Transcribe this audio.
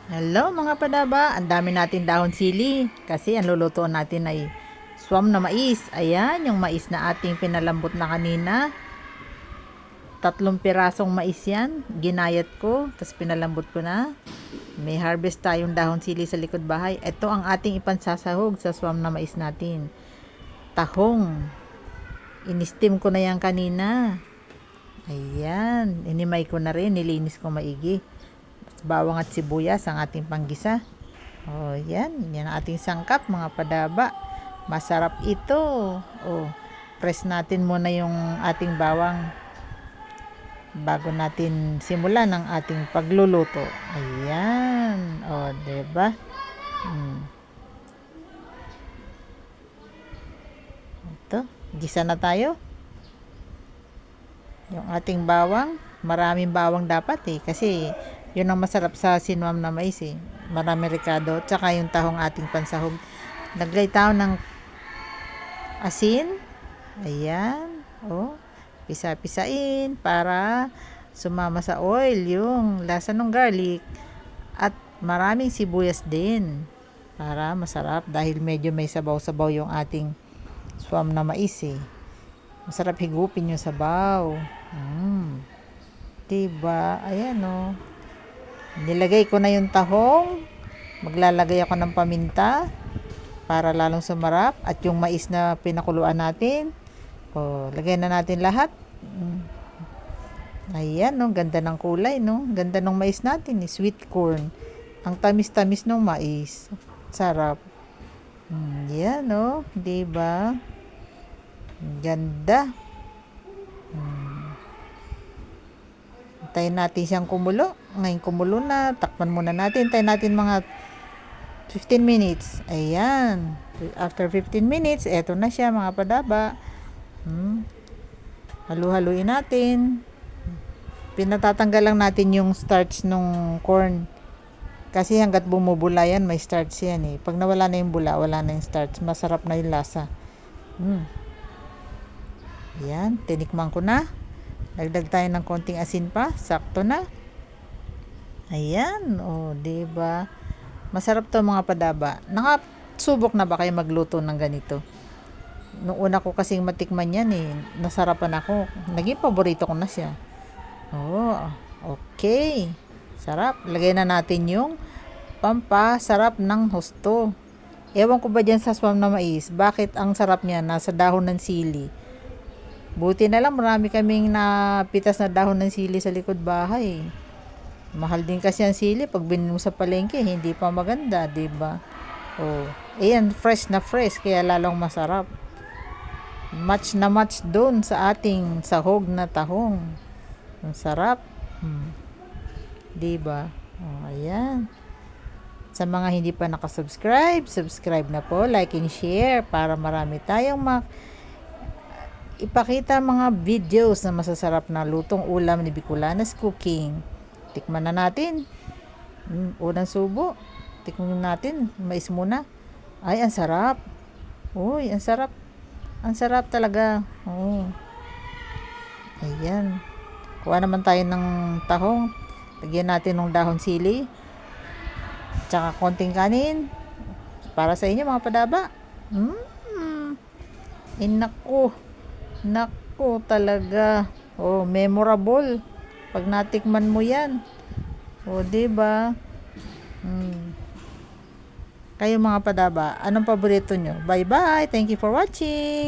Hello mga padaba, ang dami natin dahon sili kasi ang lulutuin natin ay swam na mais. Ayan, yung mais na ating pinalambot na kanina. 3 pirasong mais yan, ginayat ko, tapos pinalambot ko na. May harvest tayong dahon sili sa likod bahay. Ito ang ating ipansasahog sa swam na mais natin. Tahong. Inistim ko na yan kanina. Ayan, inimay ko na rin, nilinis ko maigi. Bawang at sibuyas ang ating panggisa. Oh, yan ang ating sangkap mga padaba. Masarap ito. Oh, press natin muna yung ating bawang bago natin simulan ang ating pagluluto. Ayan. Oh, 'di ba? Ito, gisa na tayo. Yung ating bawang, maraming bawang dapat kasi yun ang masarap sa sinwam na mais Marami ricado, tsaka yung tahong ating pansahog. Naglagay tayo ng asin. Ayan. Oh, pisa-pisain para sumama sa oil yung lasa ng garlic. At maraming sibuyas din para masarap dahil medyo may sabaw-sabaw yung ating swam na mais Masarap higupin yung sabaw. Diba? Ayan o. Nilagay ko na yung tahong. Maglalagay ako ng paminta para lalong sumarap. At yung mais na pinakuluan natin. O, lagay na natin lahat. Ayan no, ganda ng kulay no. Ganda ng mais natin sweet corn. Ang tamis-tamis ng mais. Sarap. Yan no, diba? Ganda. Hintayin natin siyang kumulo. Ngayon kumulo na. Takpan muna natin. Hintayin natin mga 15 minutes. Ayan. After 15 minutes, eto na siya mga padaba. Halu-haluin natin. Pinatatanggal lang natin yung starch ng corn. Kasi hanggat bumubula yan, may starch yan Pag nawala na yung bula, wala na yung starch. Masarap na yung lasa. Ayan, tinikman ko na. Dagdag tayo ng konting asin pa. Sakto na. Ayan, diba? Masarap to mga padaba. Nakasubok na ba kayo magluto ng ganito? Nung una ko kasing matikman yan nasarapan ako. Naging paborito ko na siya. Okay. Sarap. Lagay na natin yung pampasarap ng husto. Ewan ko ba dyan sa swam na mais, bakit ang sarap niya nasa dahon ng sili. Buti na lang marami kaming napitas na dahon ng sili sa likod bahay. Mahal din kasi ang sili pag binili mo sa palengke, hindi pa maganda, 'di ba? Ayan, fresh na fresh kaya lalong masarap. Match na match doon sa ating sahog na tahong. Ang sarap. 'Di ba? Ayan. Sa mga hindi pa nakasubscribe, subscribe na po, like and share para marami tayong ipakita mga videos na masasarap na lutong ulam ni Bicolanas Cooking. Tikman na natin. Unang subo. Tikman natin. Mais muna. Ay, ang sarap. Uy, ang sarap. Ang sarap talaga. Ayan. Kuha naman tayo ng tahong. Lagyan natin ng dahon sili. Tsaka konting kanin. Para sa inyo mga padaba. Naku talaga. Memorable. Pag natikman mo yan. Diba? Kayo mga padaba, anong paborito nyo? Bye-bye. Thank you for watching.